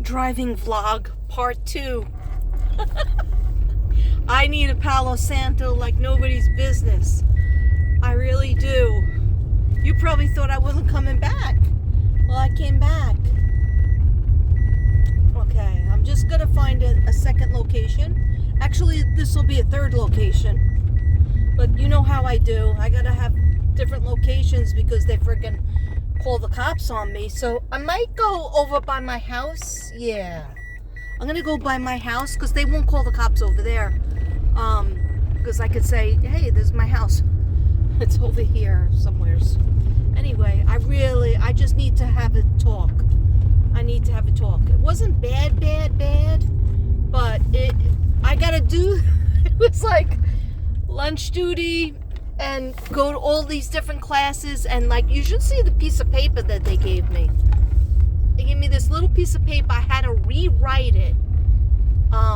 driving vlog part 2. I need a Palo Santo like nobody's business. I really do. You probably thought I wasn't coming back. Well, I came back. Okay, I'm just gonna find a second location. Actually, this will be a third location. But you know how I do. I gotta have different locations because they friggin' call the cops on me. So I might go over by my house. Yeah. I'm gonna go by my house because they won't call the cops over there. Because I could say, hey, this is my house. It's over here somewheres. Anyway, I just need to have a talk. I need to have a talk. It wasn't bad, but I gotta do, it was like lunch duty and go to all these different classes, and like, you should see the piece of paper that they gave me. They gave me this little piece of paper. I had to rewrite it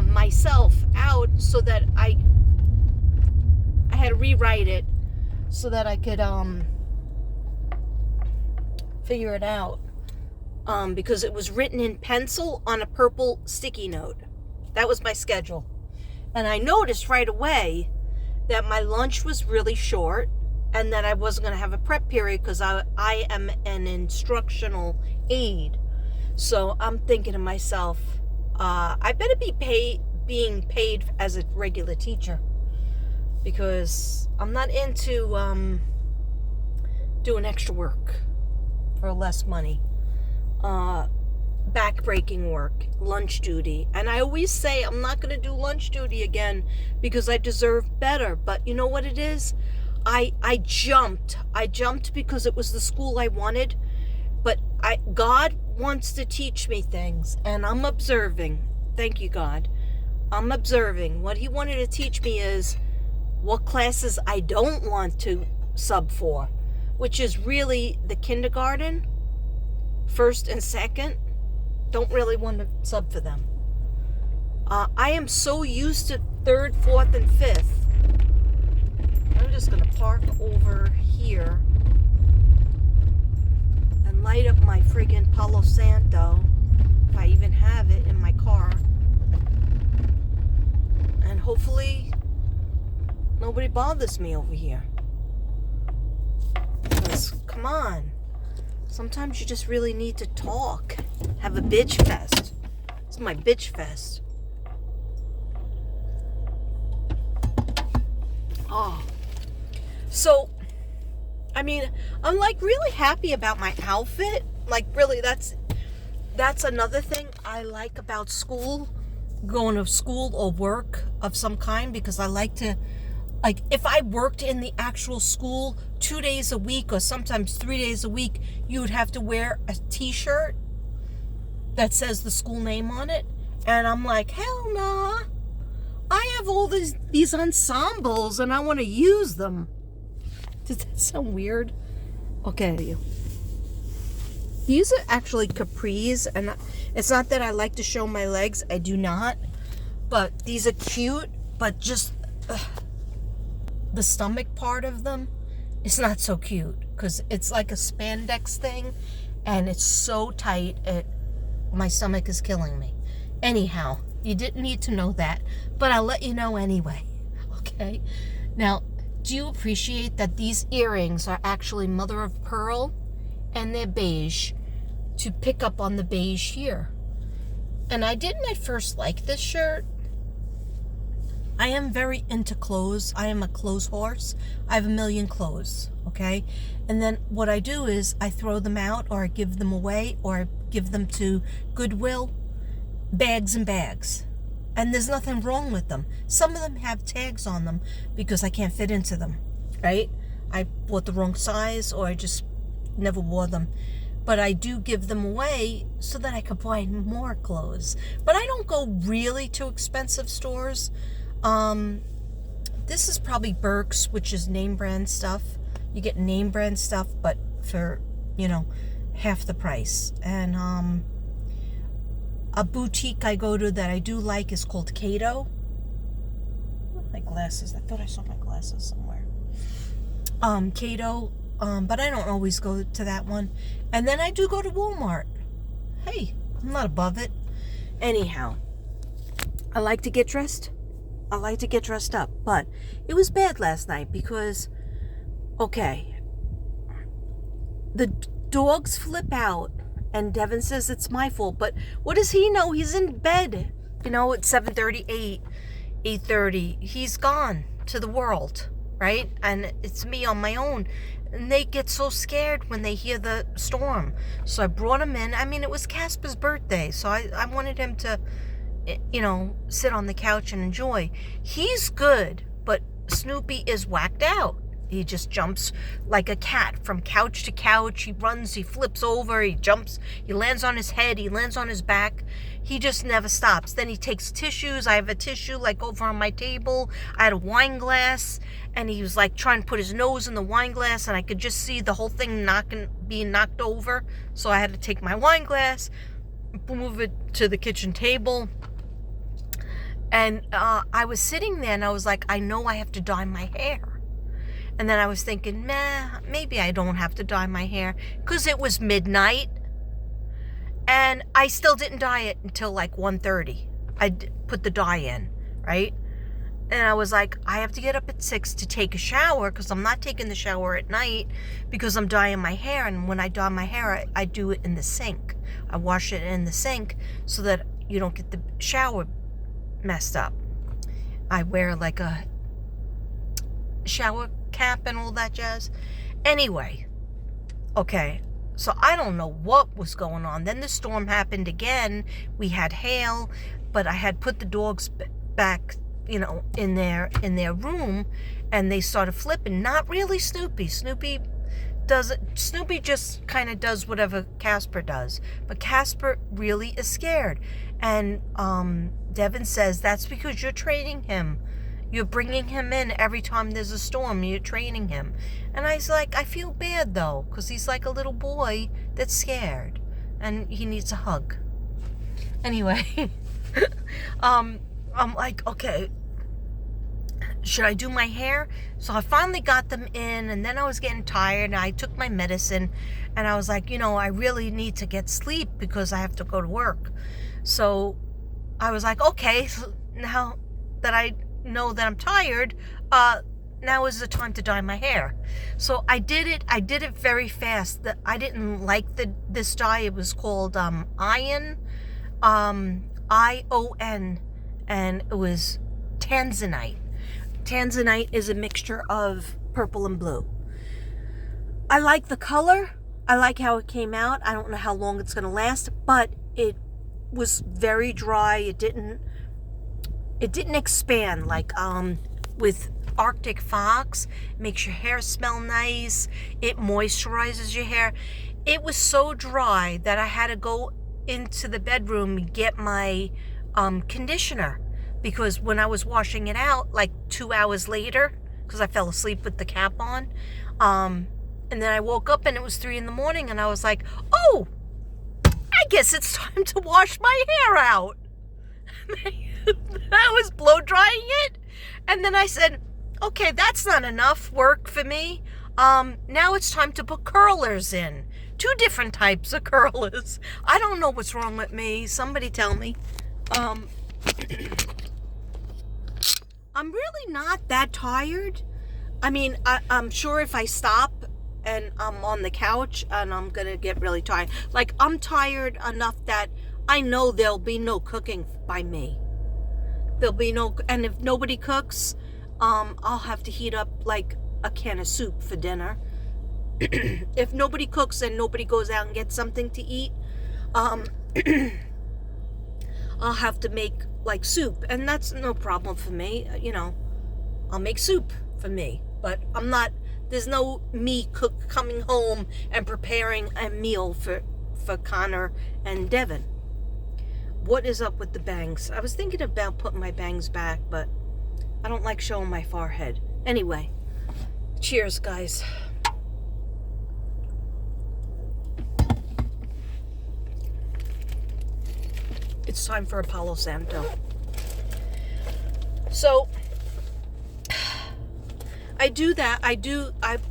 myself out so that I had to rewrite it so that I could figure it out, because it was written in pencil on a purple sticky note. That was my schedule. And I noticed right away that my lunch was really short and that I wasn't going to have a prep period because I am an instructional aide. So I'm thinking to myself, I better be being paid as a regular teacher, because I'm not into doing extra work for less money. Back-breaking work, lunch duty. And I always say I'm not going to do lunch duty again because I deserve better. But you know what it is? I jumped. I jumped because it was the school I wanted. But God wants to teach me things, and I'm observing. Thank you, God. I'm observing. What he wanted to teach me is what classes I don't want to sub for, which is really the kindergarten, first and second. Don't really want to sub for them. I am so used to third, fourth, and fifth. I'm just going to park over here and light up my friggin' Palo Santo, if I even have it in my car. And hopefully nobody bothers me over here. Because, come on. Sometimes you just really need to talk. Have a bitch fest. It's my bitch fest. Oh. So, I mean, I'm like really happy about my outfit. Like, really, that's another thing I like about school. Going to school or work of some kind, because I like to, like, if I worked in the actual school 2 days a week or sometimes 3 days a week, you would have to wear a t-shirt that says the school name on it. And I'm like, hell nah. I have all these ensembles and I want to use them. Does that sound weird? Okay. These are actually capris, and it's not that I like to show my legs. I do not. But these are cute, but just the stomach part of them is not so cute, because it's like a spandex thing and it's so tight, my stomach is killing me. Anyhow, you didn't need to know that, but I'll let you know anyway. Okay? Now, do you appreciate that these earrings are actually mother of pearl and they're beige, to pick up on the beige here? And I didn't at first like this shirt. I am very into clothes. I am a clothes horse. I have a million clothes, okay? And then what I do is I throw them out, or I give them away, or I give them to Goodwill, bags and bags. And there's nothing wrong with them. Some of them have tags on them because I can't fit into them, right? I bought the wrong size, or I just never wore them. But I do give them away so that I could buy more clothes. But I don't go really to expensive stores. This is probably Burke's, which is name brand stuff. You get name brand stuff, but for, half the price. And a boutique I go to that I do like is called Cato. My glasses. I thought I saw my glasses somewhere. Cato. But I don't always go to that one. And then I do go to Walmart. Hey, I'm not above it. Anyhow, I like to get dressed. I like to get dressed up. But it was bad last night because, okay, the dogs flip out and Devin says it's my fault. But what does he know? He's in bed. You know, at 7:38, 8:30. He's gone to the world, right? And it's me on my own. And they get so scared when they hear the storm. So I brought him in. I mean, it was Casper's birthday. So I wanted him to, you know, sit on the couch and enjoy. He's good, but Snoopy is whacked out. He just jumps like a cat from couch to couch. He runs, he flips over, he jumps, he lands on his head, he lands on his back. He just never stops. Then he takes tissues. I have a tissue like over on my table. I had a wine glass, and he was like trying to put his nose in the wine glass, and I could just see the whole thing being knocked over. So I had to take my wine glass, move it to the kitchen table. And I was sitting there, and I was like, I know I have to dye my hair. And then I was thinking, maybe I don't have to dye my hair, because it was midnight. And I still didn't dye it until like 1:30. I put the dye in, right? And I was like, I have to get up at 6 to take a shower, because I'm not taking the shower at night because I'm dyeing my hair. And when I dye my hair, I do it in the sink. I wash it in the sink so that you don't get the shower messed up. I wear like a shower cap and all that jazz. Anyway, okay, so I don't know what was going on. Then the storm happened again. We had hail, but I had put the dogs back, you know, in their room, and they started flipping. Not really Snoopy. Snoopy just kind of does whatever Casper does, but Casper really is scared. And Devin says that's because you're training him. You're bringing him in every time there's a storm. You're training him. And I was like, I feel bad, though, because he's like a little boy that's scared. And he needs a hug. Anyway, I'm like, okay, should I do my hair? So I finally got them in, and then I was getting tired, and I took my medicine, and I was like, you know, I really need to get sleep because I have to go to work. So I was like, okay, so now that I know that I'm tired, now is the time to dye my hair. So I did it very fast. I didn't like this dye. It was called Ion, ION, and it was Tanzanite. Tanzanite is a mixture of purple and blue. I like the color. I like how it came out. I don't know how long it's going to last, but it was very dry. It didn't expand like with Arctic Fox. It makes your hair smell nice. It moisturizes your hair. It was so dry that I had to go into the bedroom and get my conditioner, because when I was washing it out like 2 hours later, because I fell asleep with the cap on, and then I woke up and it was 3 a.m, and I was like, oh, I guess it's time to wash my hair out. I was blow drying it, and then I said, okay, that's not enough work for me. Now it's time to put curlers in. 2 different types of curlers. I don't know what's wrong with me. Somebody tell me. I'm really not that tired. I mean, I'm sure if I stop and I'm on the couch and I'm gonna get really tired. Like, I'm tired enough that I know there'll be no cooking by me. There'll be no, and if nobody cooks, I'll have to heat up like a can of soup for dinner. If nobody cooks and nobody goes out and gets something to eat, I'll have to make like soup, and that's no problem for me. You know, I'll make soup for me, but I'm not, there's no me coming home and preparing a meal for Connor and Devin. What is up with the bangs? I was thinking about putting my bangs back, but I don't like showing my forehead. Anyway, cheers, guys. It's time for a Palo Santo. So, I do that. I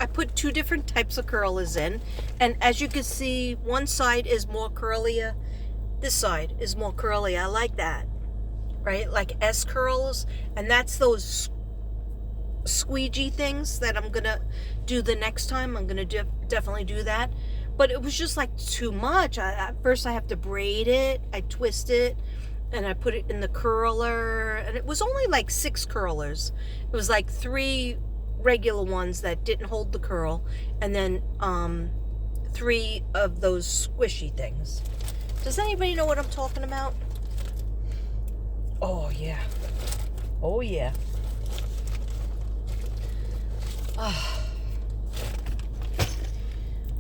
put 2 different types of curlers in. And as you can see, one side is more curlier This side is more curly. I like that, right? Like S curls, and that's those squeegee things that I'm gonna do the next time. I'm gonna definitely do that. But it was just like too much. At first I have to braid it, I twist it, and I put it in the curler, and it was only like 6 curlers. It was like 3 regular ones that didn't hold the curl, and then 3 of those squishy things. Does anybody know what I'm talking about? Oh yeah. Oh yeah.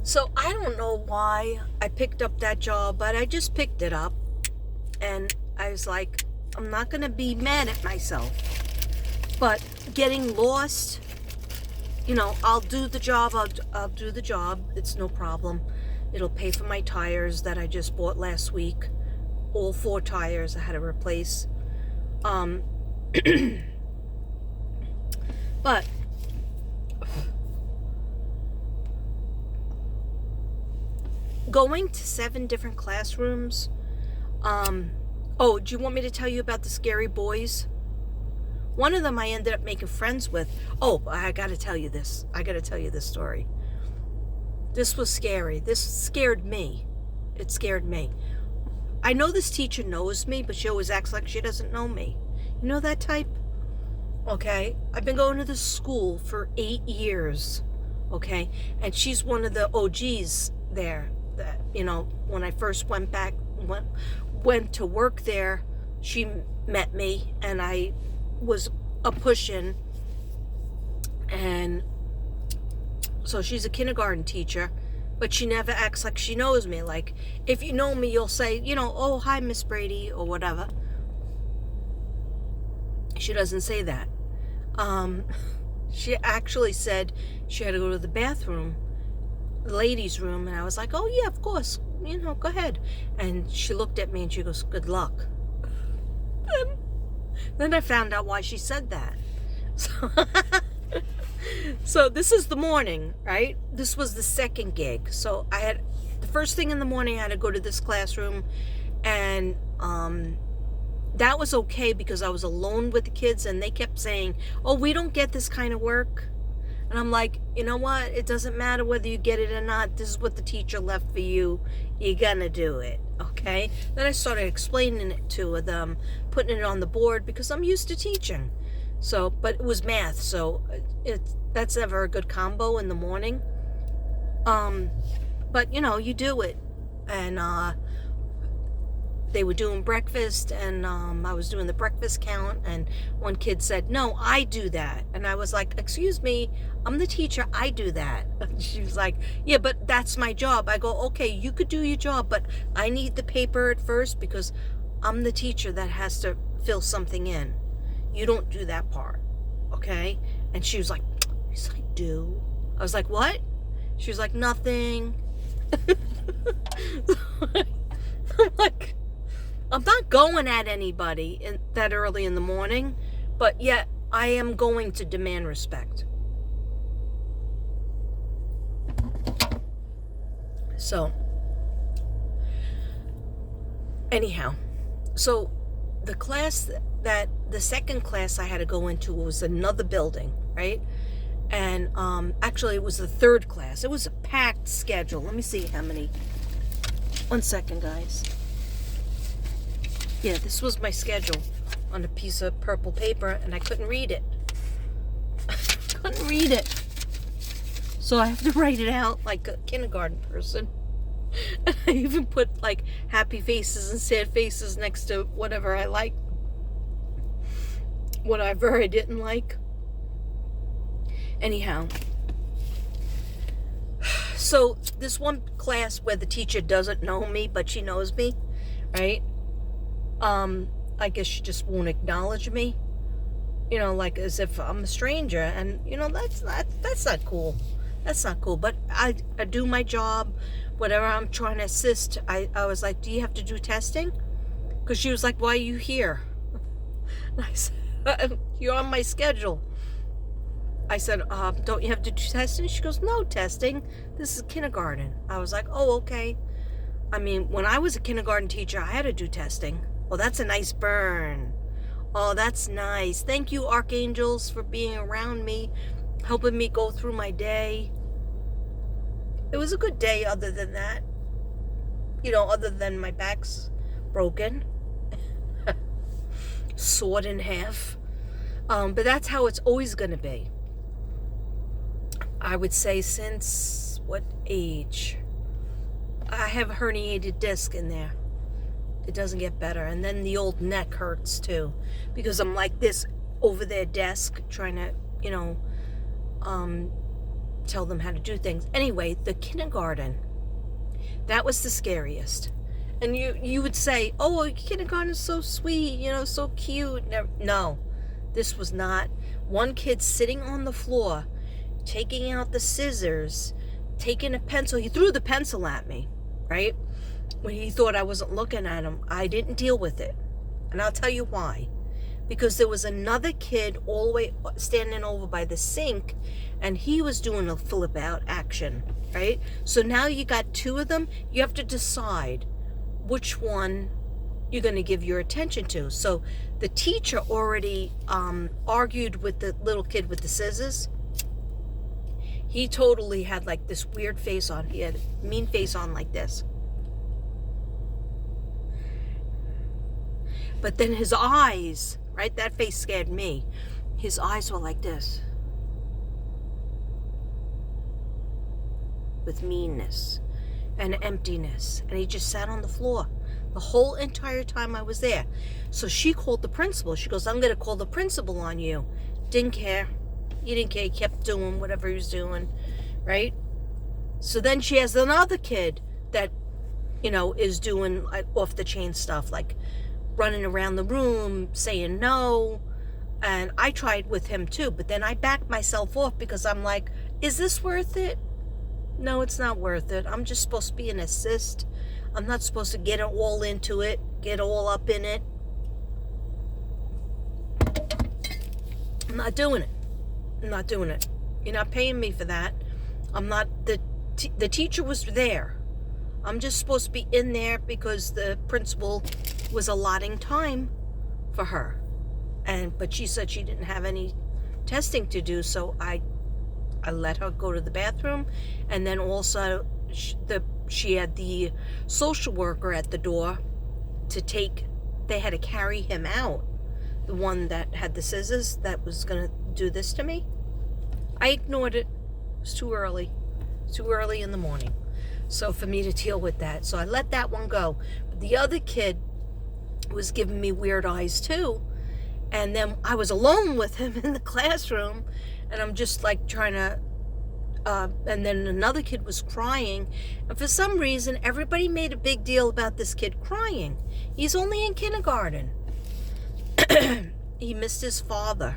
So I don't know why I picked up that job, but I just picked it up, and I was like, I'm not gonna be mad at myself, but getting lost, I'll do the job. I'll do the job. It's no problem. It'll pay for my tires that I just bought last week. All 4 tires I had to replace. But going to 7 different classrooms. Oh, do you want me to tell you about the scary boys? One of them I ended up making friends with. Oh, I gotta tell you this. I gotta tell you this story. This was scary. This scared me. It scared me. I know this teacher knows me, but she always acts like she doesn't know me. You know that type? Okay? I've been going to this school for 8 years. Okay? And she's one of the OGs there. That, when I first went to work there, she met me, and I was a push-in, and so she's a kindergarten teacher, but she never acts like she knows me. Like, if you know me, you'll say, oh, hi, Miss Brady, or whatever. She doesn't say that. She actually said she had to go to the bathroom, the ladies' room, and I was like, oh yeah, of course, go ahead. And she looked at me and she goes, good luck. Then I found out why she said that. So this is the morning, right? This was the second gig. So I had, the first thing in the morning, I had to go to this classroom, and that was okay because I was alone with the kids, and they kept saying, oh, we don't get this kind of work. And I'm like, you know what? It doesn't matter whether you get it or not. This is what the teacher left for you. You're gonna do it, okay? Then I started explaining it to them, putting it on the board, because I'm used to teaching. So, but it was math, so that's never a good combo in the morning. But you do it. And they were doing breakfast, and I was doing the breakfast count, and one kid said, no, I do that. And I was like, excuse me, I'm the teacher, I do that. She was like, yeah, but that's my job. I go, okay, you could do your job, but I need the paper at first because I'm the teacher that has to fill something in. You don't do that part, okay? And she was like, yes, I do. I was like, what? She was like, nothing. I'm like, I'm not going at anybody that early in the morning, but yet I am going to demand respect. So, anyhow, so the class the second class I had to go into was another building, right? And actually it was the third class. It was a packed schedule. Let me see how many. One second, guys. Yeah, this was my schedule on a piece of purple paper, and I couldn't read it. Couldn't read it. So I have to write it out like a kindergarten person. And I even put like happy faces and sad faces next to whatever I like. Whatever I didn't like. Anyhow. So this one class where the teacher doesn't know me, but she knows me, right? I guess she just won't acknowledge me, like as if I'm a stranger, and that's not cool. That's not cool. But I do my job, whatever I'm trying to assist. I was like, do you have to do testing? Because she was like, why are you here? And I said, you're on my schedule. I said, don't you have to do testing? She goes, no testing. This is kindergarten. I was like, oh, okay. I mean, when I was a kindergarten teacher, I had to do testing. Oh, that's a nice burn. Oh, that's nice. Thank you, archangels, for being around me, helping me go through my day. It was a good day other than that. Other than my back's broken. Sawed in half. But that's how it's always going to be. I would say since what age? I have a herniated disc in there. It doesn't get better. And then the old neck hurts too. Because I'm like this over their desk trying to, tell them how to do things. Anyway, the kindergarten, that was the scariest. And you would say, oh, kindergarten is so sweet, so cute. No, this was not. One kid sitting on the floor, taking out the scissors, taking a pencil. He threw the pencil at me, right? When he thought I wasn't looking at him. I didn't deal with it. And I'll tell you why. Because there was another kid all the way standing over by the sink, and he was doing a flip out action, right? So now you got two of them. You have to decide which one you're going to give your attention to. So the teacher already argued with the little kid with the scissors. He totally had like this weird face on. He had a mean face on like this. But then his eyes, right? That face scared me. His eyes were like this. With meanness and emptiness. And he just sat on the floor the whole entire time I was there. So she called the principal. She goes, I'm going to call the principal on you. Didn't care. He didn't care. He kept doing whatever he was doing, right? So then she has another kid that, is doing like off the chain stuff, like running around the room, saying no. And I tried with him too, but then I backed myself off because I'm like, is this worth it? No, it's not worth it. I'm just supposed to be an assist. I'm not supposed to get all into it, get all up in it. I'm not doing it. I'm not doing it. You're not paying me for that. I'm not, the teacher was there. I'm just supposed to be in there because the principal was allotting time for her. But she said she didn't have any testing to do, so I let her go to the bathroom. And then also she had the social worker at the door they had to carry him out. The one that had the scissors that was going to do this to me. I ignored it. It was too early. It was too early in the morning. So for me to deal with that. So I let that one go. But the other kid was giving me weird eyes too. And then I was alone with him in the classroom. And I'm just like trying to, and then another kid was crying. And for some reason, everybody made a big deal about this kid crying. He's only in kindergarten. He missed his father.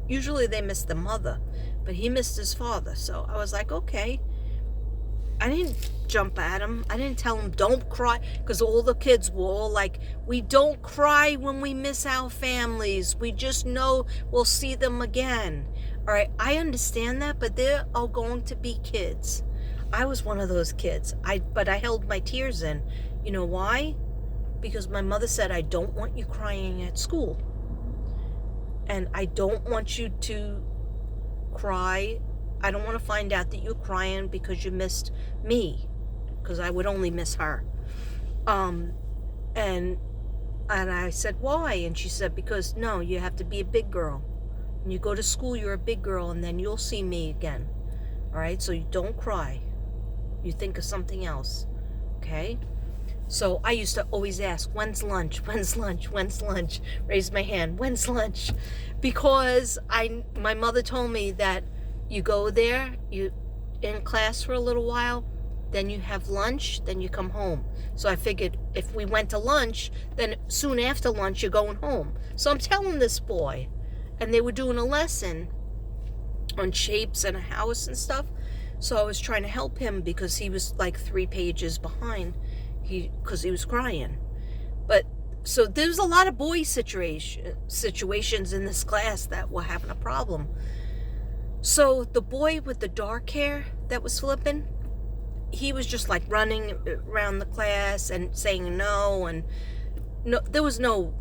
Usually they miss the mother, but he missed his father. So I was like, okay. I didn't jump at him. I didn't tell him, don't cry, because all the kids were all like, we don't cry when we miss our families. We just know we'll see them again. All right, I understand that, but they're all going to be kids. I was one of those kids. But I held my tears in. You know why? Because my mother said, I don't want you crying at school. And I don't want you to cry. I don't want to find out that you're crying because you missed me. Because I would only miss her. And I said, why? And she said, because no, you have to be a big girl. When you go to school, you're a big girl, and then you'll see me again. All right? So you don't cry. You think of something else. Okay? So I used to always ask, when's lunch? When's lunch? When's lunch? Raise my hand. When's lunch? Because my mother told me that you go there, you in class for a little while, then you have lunch, then you come home. So I figured if we went to lunch, then soon after lunch, you're going home. So I'm telling this boy, and they were doing a lesson on shapes and a house and stuff. So I was trying to help him because he was like 3 pages behind. Because he was crying. But so there was a lot of boy situations in this class that were having a problem. So the boy with the dark hair that was flipping, he was just like running around the class and saying no, and no, there was no,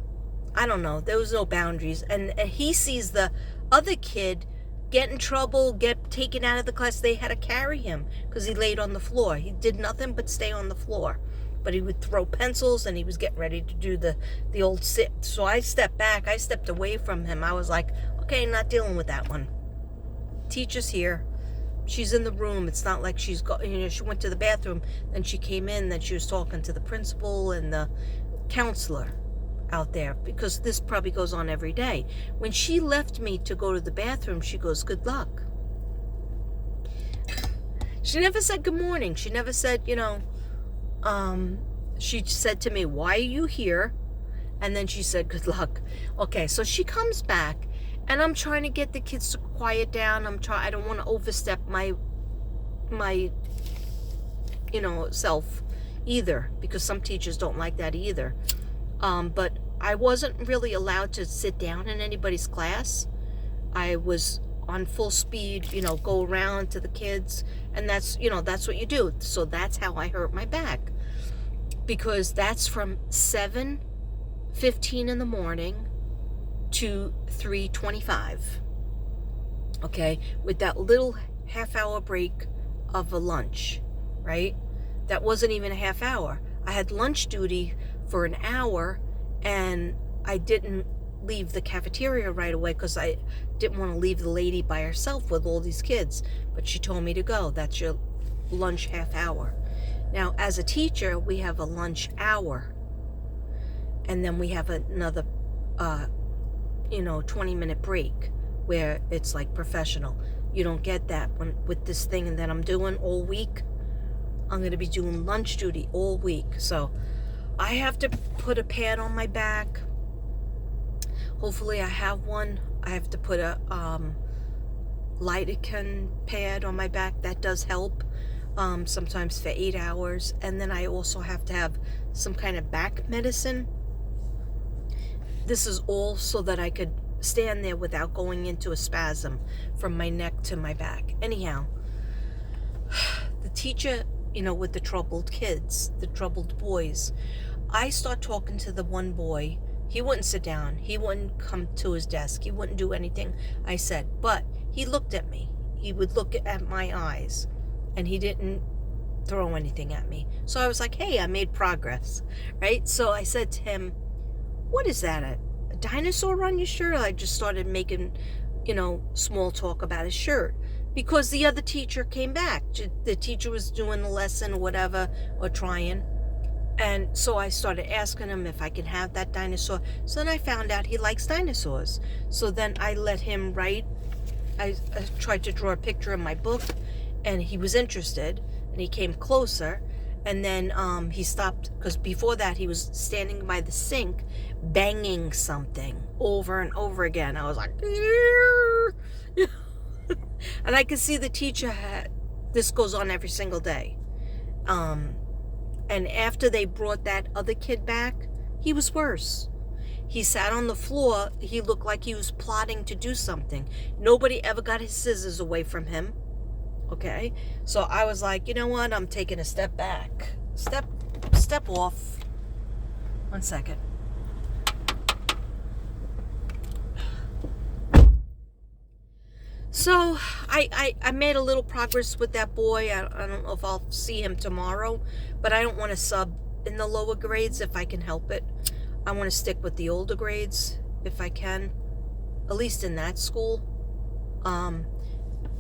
I don't know, there was no boundaries. And he sees the other kid get in trouble, get taken out of the class. They had to carry him because he laid on the floor. He did nothing but stay on the floor. But he would throw pencils, and he was getting ready to do the old sit. So I stepped back. I stepped away from him. I was like, okay, not dealing with that one. Teacher's here. She's in the room. It's not like she went to the bathroom, then she came in, then she was talking to the principal and the counselor out there, because this probably goes on every day. When she left me to go to the bathroom, she goes, good luck. She never said good morning. She never said, she said to me, why are you here? And then she said, good luck. Okay, so she comes back, and I'm trying to get the kids to quiet down. I don't want to overstep my self either, because some teachers don't like that either. But I wasn't really allowed to sit down in anybody's class. I was on full speed, go around to the kids, and that's what you do. So that's how I hurt my back, because that's from 7:15 in the morning to 3:25. Okay, with that little half-hour break of a lunch, right? That wasn't even a half hour. I had lunch duty for an hour, and I didn't leave the cafeteria right away because I didn't want to leave the lady by herself with all these kids. But she told me to go. That's your lunch half hour. Now, as a teacher, we have a lunch hour, and then we have another 20-minute break where it's like professional. You don't get that with this thing that I'm doing all week. I'm going to be doing lunch duty all week. So I have to put a pad on my back. Hopefully I have one. I have to put a lidocaine pad on my back. That does help sometimes for 8 hours. And then I also have to have some kind of back medicine. This is all so that I could stand there without going into a spasm from my neck to my back. Anyhow, the teacher, with the troubled kids, the troubled boys, I start talking to the one boy. He wouldn't sit down. He wouldn't come to his desk. He wouldn't do anything I said. But he looked at me. He would look at my eyes, and he didn't throw anything at me. So I was like, hey, I made progress, right? So I said to him, what is that, a dinosaur on your shirt? I just started making, small talk about his shirt, because the other teacher came back. The teacher was doing a lesson or whatever, or trying. And so I started asking him if I can have that dinosaur. So then I found out he likes dinosaurs. So then I let him write. I tried to draw a picture in my book, and he was interested, and he came closer. And then he stopped, because before that he was standing by the sink banging something over and over again. I was like, and I could see the teacher this goes on every single day. And after they brought that other kid back, he was worse. He sat on the floor. He looked like he was plotting to do something. Nobody ever got his scissors away from him. Okay? So I was like, you know what? I'm taking a step back. Step off. 1 second. So I made a little progress with that boy. I don't know if I'll see him tomorrow, but I don't want to sub in the lower grades if I can help it. I want to stick with the older grades if I can, at least in that school,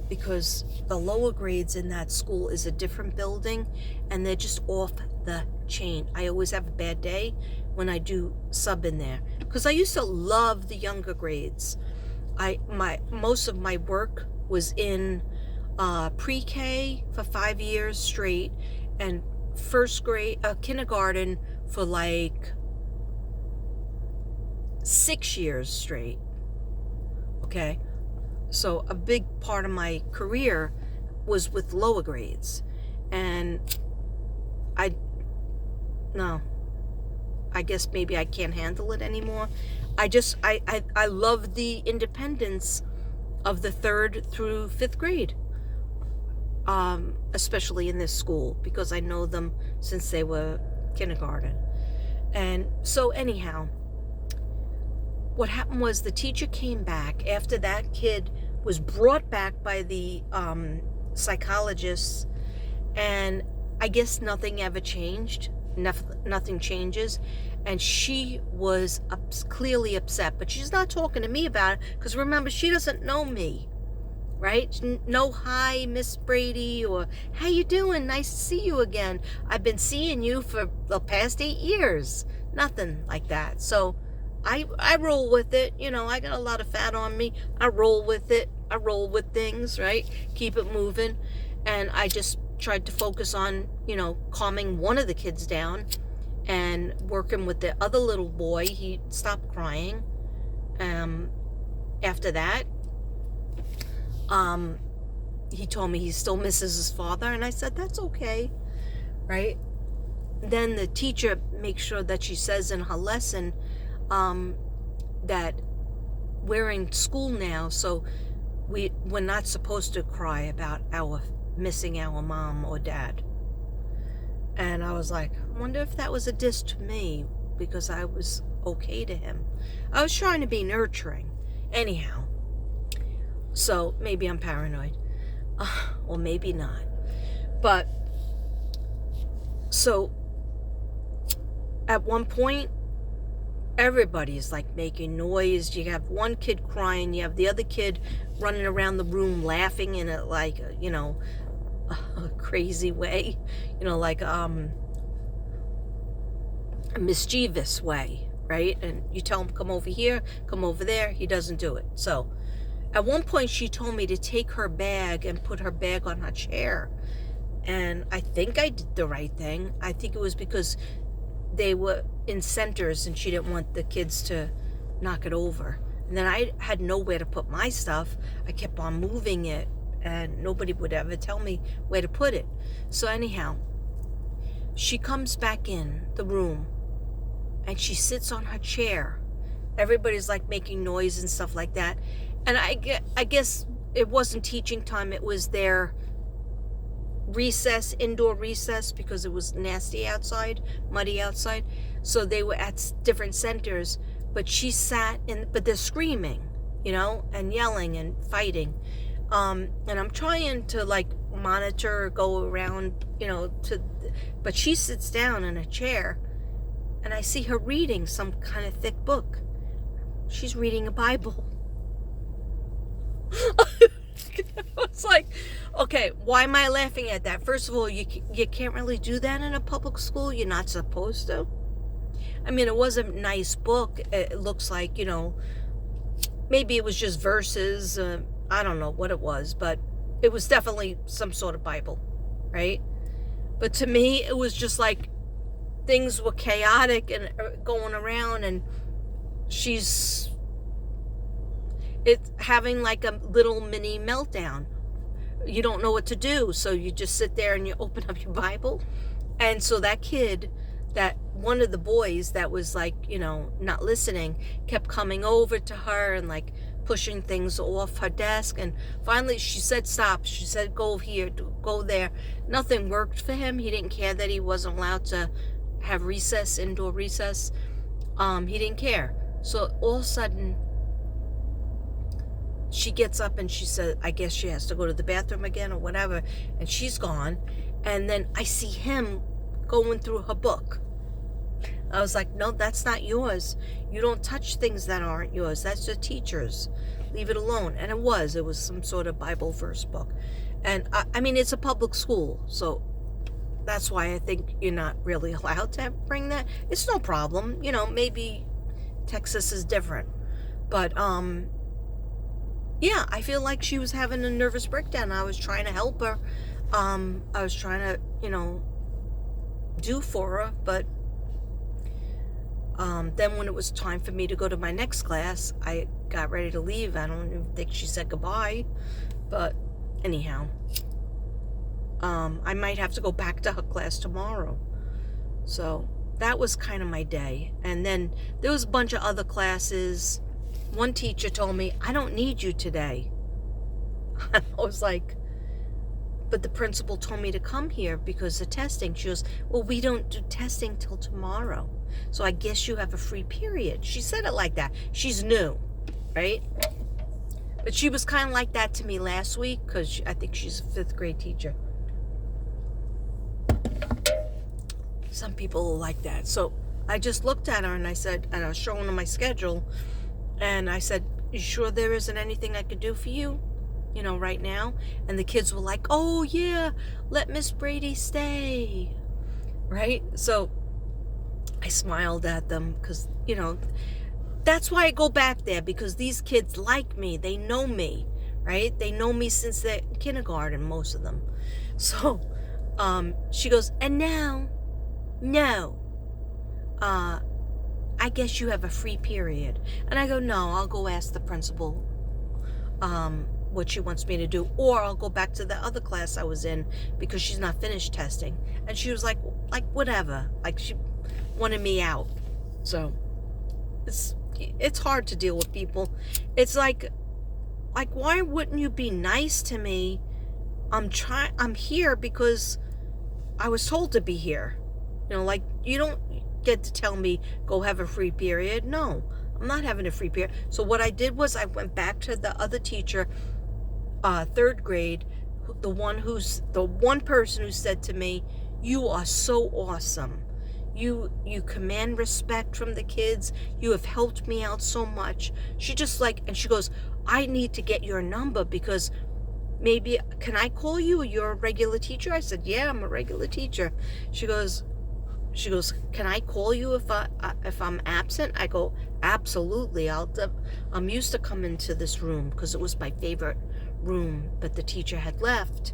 because the lower grades in that school is a different building, and they're just off the chain. I always have a bad day when I do sub in there, because I used to love the younger grades. Most of my work was in pre-K for 5 years straight, and first grade, kindergarten for like 6 years straight. Okay, so a big part of my career was with lower grades, and I guess maybe I can't handle it anymore. I love the independence of the 3rd through 5th grade. especially in this school, because I know them since they were kindergarten. And so anyhow, what happened was the teacher came back after that kid was brought back by the psychologists, and I guess nothing ever changed. Nothing changes. And she was clearly upset, but she's not talking to me about it, because remember, she doesn't know me, right? No, hi, Miss Brady, or how you doing? Nice to see you again. I've been seeing you for the past 8 years. Nothing like that. So I roll with it. I got a lot of fat on me. I roll with it. I roll with things, right? Keep it moving. And I just tried to focus on, calming one of the kids down and working with the other little boy. He stopped crying. After that, he told me he still misses his father, and I said, that's okay, right? Then the teacher makes sure that she says in her lesson, that we're in school now, so we're not supposed to cry about our missing our mom or dad. And I was like, I wonder if that was a diss to me, because I was okay to him. I was trying to be nurturing. Anyhow, so maybe I'm paranoid, or maybe not. But so at one point, everybody's like making noise. You have one kid crying, you have the other kid running around the room laughing in a a crazy way, like a mischievous way, right? And you tell him, come over here, come over there, he doesn't do it. So at one point she told me to take her bag and put her bag on her chair, and I think I did the right thing. I think it was because they were in centers and she didn't want the kids to knock it over. And then I had nowhere to put my stuff. I kept on moving it, and nobody would ever tell me where to put it. So anyhow, she comes back in the room and she sits on her chair. Everybody's like making noise and stuff like that. And I guess it wasn't teaching time. It was their recess, indoor recess, because it was nasty outside, muddy outside. So they were at different centers, but she sat in, but they're screaming, and yelling and fighting. And I'm trying to like monitor, go around, but she sits down in a chair, and I see her reading some kind of thick book. She's reading a Bible. It's like, okay, why am I laughing at that? First of all, you can't really do that in a public school. You're not supposed to. I mean, it was a nice book. It looks like, maybe it was just verses. I don't know what it was, but it was definitely some sort of Bible, right? But to me, it was just like things were chaotic and going around, and she's having like a little mini meltdown. You don't know what to do, so you just sit there and you open up your Bible. And so that kid, that one of the boys that was like, not listening, kept coming over to her and like pushing things off her desk. And finally she said, stop. She said, go here, go there. Nothing worked for him. He didn't care that he wasn't allowed to have recess, indoor recess. He didn't care. So all of a sudden, she gets up and she said, I guess she has to go to the bathroom again or whatever, and she's gone. And then I see him going through her book. I was like, no, that's not yours. You don't touch things that aren't yours. That's the teacher's. Leave it alone. And it was some sort of Bible verse book. And I mean, it's a public school, so that's why I think you're not really allowed to bring that. It's no problem. Maybe Texas is different. But, yeah, I feel like she was having a nervous breakdown. I was trying to help her. I was trying to, do for her. But then when it was time for me to go to my next class, I got ready to leave. I don't even think she said goodbye. But anyhow, I might have to go back to her class tomorrow. So that was kind of my day. And then there was a bunch of other classes. One teacher told me, I don't need you today. I was like, but the principal told me to come here because of testing. She goes, well, we don't do testing till tomorrow. So I guess you have a free period. She said it like that. She's new, right? But she was kind of like that to me last week because I think she's a 5th grade teacher. Some people are like that. So I just looked at her and I said, and I was showing her my schedule, and I said, you sure there isn't anything I could do for you, right now? And the kids were like, oh yeah, let Miss Brady stay, right? So I smiled at them because, that's why I go back there, because these kids like me. They know me, right? They know me since they're kindergarten, most of them. So she goes, and now, no, I guess you have a free period. And I go, no, I'll go ask the principal what she wants me to do, or I'll go back to the other class I was in because she's not finished testing. And she was like whatever, like she wanted me out. So it's hard to deal with people. It's like why wouldn't you be nice to me? I'm here because I was told to be here. You don't get to tell me go have a free period. No, I'm not having a free period. So what I did was I went back to the other teacher, 3rd grade, the one person who said to me, you are so awesome. You command respect from the kids. You have helped me out so much. She just and she goes, I need to get your number because maybe, can I call you? You're a regular teacher? I said, yeah, I'm a regular teacher. She goes, can I call you if I'm absent? I go, absolutely. I'm used to coming to this room because it was my favorite room, but the teacher had left.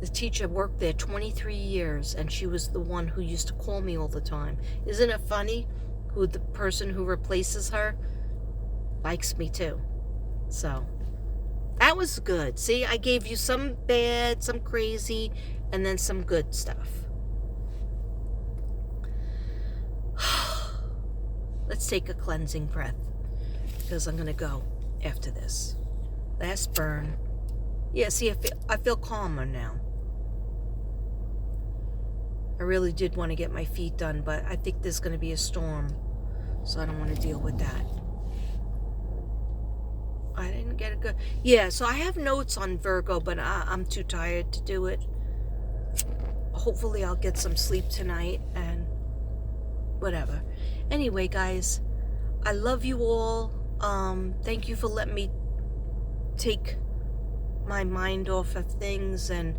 The teacher worked there 23 years, and she was the one who used to call me all the time. Isn't it funny who the person who replaces her likes me too? So that was good. See, I gave you some bad, some crazy, and then some good stuff. Let's take a cleansing breath because I'm going to go after this. Last burn. Yeah, see, I feel calmer now. I really did want to get my feet done, but I think there's going to be a storm, so I don't want to deal with that. I didn't get a good... Yeah, so I have notes on Virgo, but I'm too tired to do it. Hopefully I'll get some sleep tonight and whatever. Anyway, guys, I love you all. Thank you for letting me take my mind off of things. And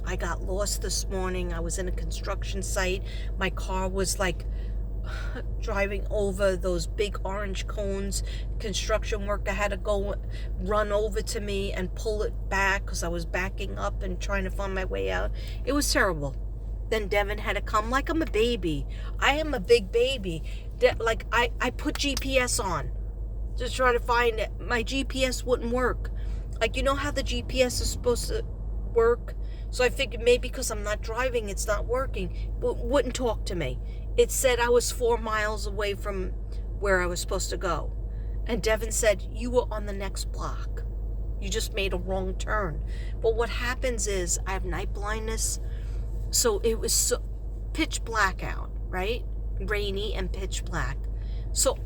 I got lost this morning. I was in a construction site. My car was driving over those big orange cones. Construction worker had to go run over to me and pull it back because I was backing up and trying to find my way out. It was terrible. Then Devin had to come like I'm a baby. I am a big baby. I put GPS on to try to find it. My GPS wouldn't work. You know how the GPS is supposed to work? So I figured maybe because I'm not driving, it's not working. But it wouldn't talk to me. It said I was 4 miles away from where I was supposed to go. And Devin said, you were on the next block. You just made a wrong turn. But what happens is I have night blindness. So it was so pitch black out, right? Rainy and pitch black. So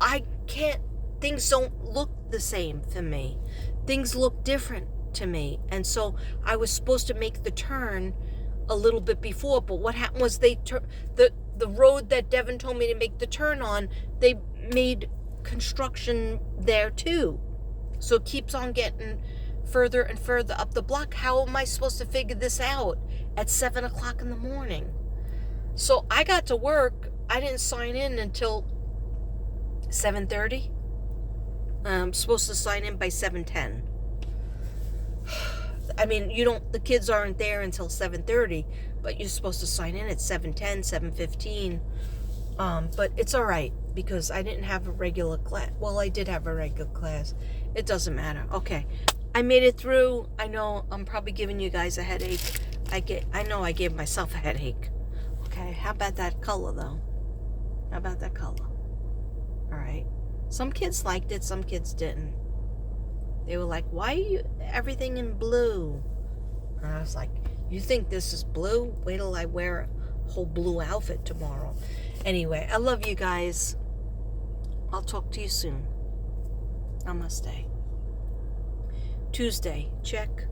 things don't look the same for me. Things look different to me. And so I was supposed to make the turn a little bit before, but what happened was the road that Devin told me to make the turn on, they made construction there too. So it keeps on getting further and further up the block. How am I supposed to figure this out at 7 o'clock in the morning? So I got to work. I didn't sign in until 7:30. I'm supposed to sign in by 7:10. I mean, the kids aren't there until 7:30, but you're supposed to sign in at 7:10, 7:15. But it's all right because I didn't have a regular class. Well, I did have a regular class. It doesn't matter. Okay. I made it through. I know I'm probably giving you guys a headache. I know I gave myself a headache. Okay. How about that color, though? How about that color? All right. Some kids liked it. Some kids didn't. They were like, why are you everything in blue? And I was like, you think this is blue? Wait till I wear a whole blue outfit tomorrow. Anyway, I love you guys. I'll talk to you soon. Namaste. Tuesday, check.